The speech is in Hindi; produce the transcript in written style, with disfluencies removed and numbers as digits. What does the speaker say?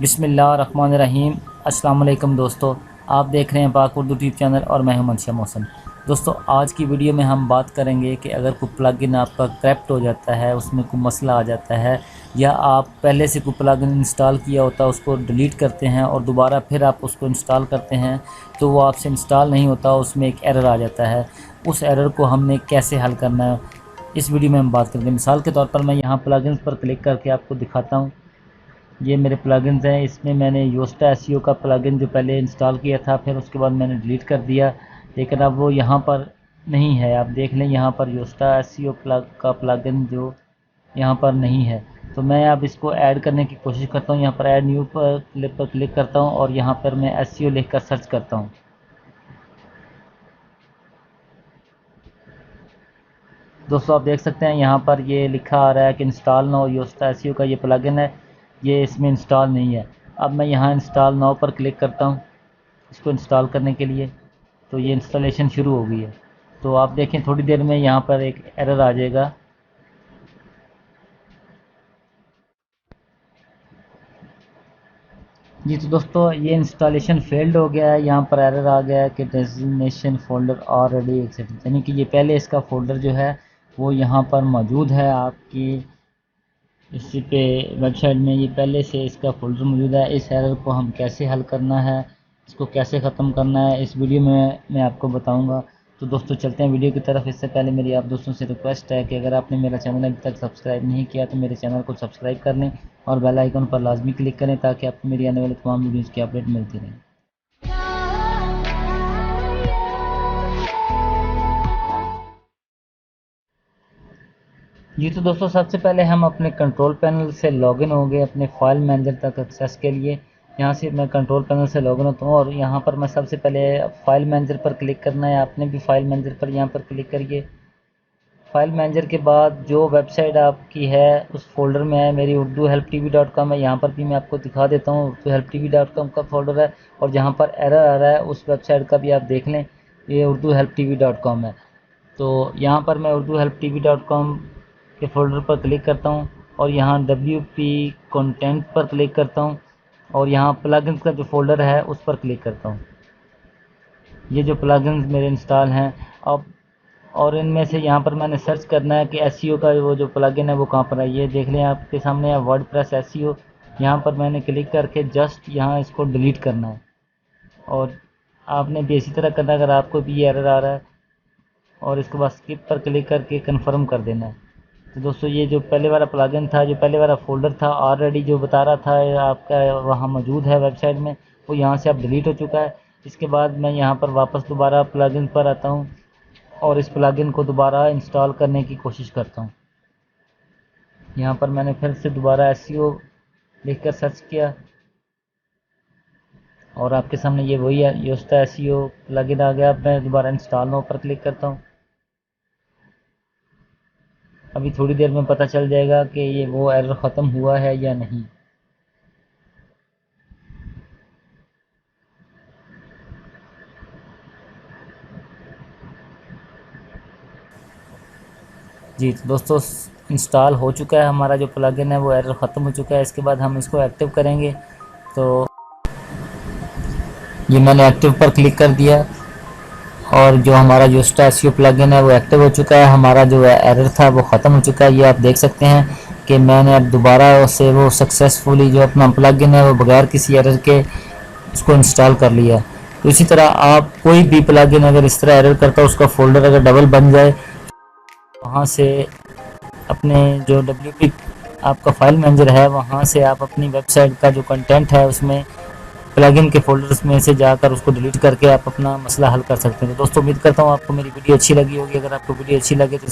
बिस्मिल्लाहिर्रहमानिर्रहीम। अस्सलाम वालेकुम दोस्तों, आप देख रहे हैं पाक उर्दू यूट्यूब चैनल और मैं हूं मनशा मौसम। दोस्तों, आज की वीडियो में हम बात करेंगे कि अगर कोई प्लगइन आपका क्रैप्ट हो जाता है, उसमें कोई मसला आ जाता है, या आप पहले से कोई प्लगइन इंस्टॉल किया होता है उसको डिलीट करते हैं और दोबारा फिर आप उसको इंस्टॉल करते हैं तो वो आपसे इंस्टॉल नहीं होता, उसमें एक एरर आ जाता है। उस एरर को हमने कैसे हल करना है, इस वीडियो में हम बात करेंगे। मिसाल के तौर पर मैं यहाँ प्लगइन्स पर क्लिक करके आपको दिखाता हूँ। ये मेरे प्लगइन्स हैं। इसमें मैंने योस्टा एसईओ का प्लगइन जो पहले इंस्टॉल किया था, फिर उसके बाद मैंने डिलीट कर दिया, लेकिन अब वो यहाँ पर नहीं है। आप देख लें, यहाँ पर योस्टा एसईओ का प्लगइन जो यहाँ पर नहीं है। तो मैं अब इसको ऐड करने की कोशिश करता हूँ। यहाँ पर ऐड न्यू पर क्लिक करता हूँ और यहाँ पर मैं एसईओ लिखकर सर्च करता हूँ। दोस्तों, आप देख सकते हैं यहाँ पर ये लिखा आ रहा है कि इंस्टॉल नाउ योस्टा एसईओ का ये प्लगइन है, ये इसमें इंस्टॉल नहीं है। अब मैं यहाँ इंस्टॉल नाउ पर क्लिक करता हूँ इसको इंस्टॉल करने के लिए, तो ये इंस्टॉलेशन शुरू हो गई है। तो आप देखें, थोड़ी देर में यहाँ पर एक एरर आ जाएगा। जी, तो दोस्तों ये इंस्टॉलेशन फेल्ड हो गया है। यहाँ पर एरर आ गया है कि डेजिग्नेशन फोल्डर ऑलरेडी एक्सेप्टेड, यानी कि ये पहले इसका फोल्डर जो है वो यहाँ पर मौजूद है। आपकी इसी पे वेबसाइट में ये पहले से इसका फोल्डर मौजूद है। इस एरर को हम कैसे हल करना है, इसको कैसे ख़त्म करना है, इस वीडियो में मैं आपको बताऊंगा। तो दोस्तों, चलते हैं वीडियो की तरफ। इससे पहले मेरी आप दोस्तों से रिक्वेस्ट है कि अगर आपने मेरा चैनल अभी तक सब्सक्राइब नहीं किया तो मेरे चैनल को सब्सक्राइब कर लें और बेल आइकन पर लाजमी क्लिक करें ताकि आपको मेरी आने वाली तमाम वीडियोज़ की अपडेट मिलती रहे। जी, तो दोस्तों सबसे पहले हम अपने कंट्रोल पैनल से लॉगिन हो गए अपने फाइल मैनेजर तक एक्सेस के लिए। यहाँ से मैं कंट्रोल पैनल से लॉगिन होता हूँ और यहाँ पर मैं सबसे पहले फाइल मैनेजर पर क्लिक करना है। आपने भी फाइल मैनेजर पर यहाँ पर क्लिक करिए। फाइल मैनेजर के बाद जो वेबसाइट आपकी है उस फोल्डर में है, मेरी उर्दू हेल्प tv.com है। यहाँ पर भी मैं आपको दिखा देता हूँ, उर्दू हेल्प tv.com का फोल्डर है। और जहाँ पर एरर आ रहा है उस वेबसाइट का भी आप देख लें, ये उर्दू हेल्प tv.com है। तो यहाँ पर मैं उर्दू हेल्प tv.com के फोल्डर पर क्लिक करता हूँ और यहाँ WP कंटेंट पर क्लिक करता हूँ और यहाँ प्लगइन्स का जो फोल्डर है उस पर क्लिक करता हूँ। ये जो प्लगइन्स मेरे इंस्टॉल हैं अब, और इनमें से यहाँ पर मैंने सर्च करना है कि एसईओ का वो जो प्लगइन है वो कहाँ पर है। ये देख लें, आपके सामने है वर्डप्रेस एसईओ। यहाँ पर मैंने क्लिक करके जस्ट यहाँ इसको डिलीट करना है और आपने भी इसी तरह करना अगर आपको भी ये एरर आ रहा है। और इसके बाद स्किप पर क्लिक करके कन्फर्म कर देना है। तो दोस्तों, ये जो पहले वाला प्लगइन था, जो पहले वाला फोल्डर था, ऑलरेडी जो बता रहा था आपका वहाँ मौजूद है वेबसाइट में, वो यहाँ से अब डिलीट हो चुका है। इसके बाद मैं यहाँ पर वापस दोबारा प्लगइन पर आता हूँ और इस प्लगइन को दोबारा इंस्टॉल करने की कोशिश करता हूँ। यहाँ पर मैंने फिर से दोबारा एसईओ लिखकर सर्च किया और आपके सामने ये वही है, योस्टा एसईओ प्लगइन आ गया। अब मैं दोबारा इंस्टॉल नाउ पर क्लिक करता हूँ। अभी थोड़ी देर में पता चल जाएगा कि ये वो एरर ख़त्म हुआ है या नहीं। जी, तो दोस्तों इंस्टॉल हो चुका है, हमारा जो प्लगइन है वो एरर ख़त्म हो चुका है। इसके बाद हम इसको एक्टिव करेंगे। तो ये मैंने एक्टिव पर क्लिक कर दिया और जो हमारा योस्टा एसईओ प्लगइन है वो एक्टिव हो चुका है। हमारा जो एरर था वो ख़त्म हो चुका है। ये आप देख सकते हैं कि मैंने अब दोबारा से वो सक्सेसफुली जो अपना प्लगइन है वो बगैर किसी एरर के उसको इंस्टॉल कर लिया। तो इसी तरह आप कोई भी प्लगइन अगर इस तरह एरर करता है, उसका फोल्डर अगर डबल बन जाए, वहाँ से अपने जो WP आपका फाइल मैनेजर है वहाँ से आप अपनी वेबसाइट का जो कंटेंट है उसमें प्लगइन के फोल्डर्स में से जाकर उसको डिलीट करके आप अपना मसला हल कर सकते हैं। तो दोस्तों, उम्मीद करता हूँ आपको मेरी वीडियो अच्छी लगी होगी। अगर आपको वीडियो अच्छी लगे तो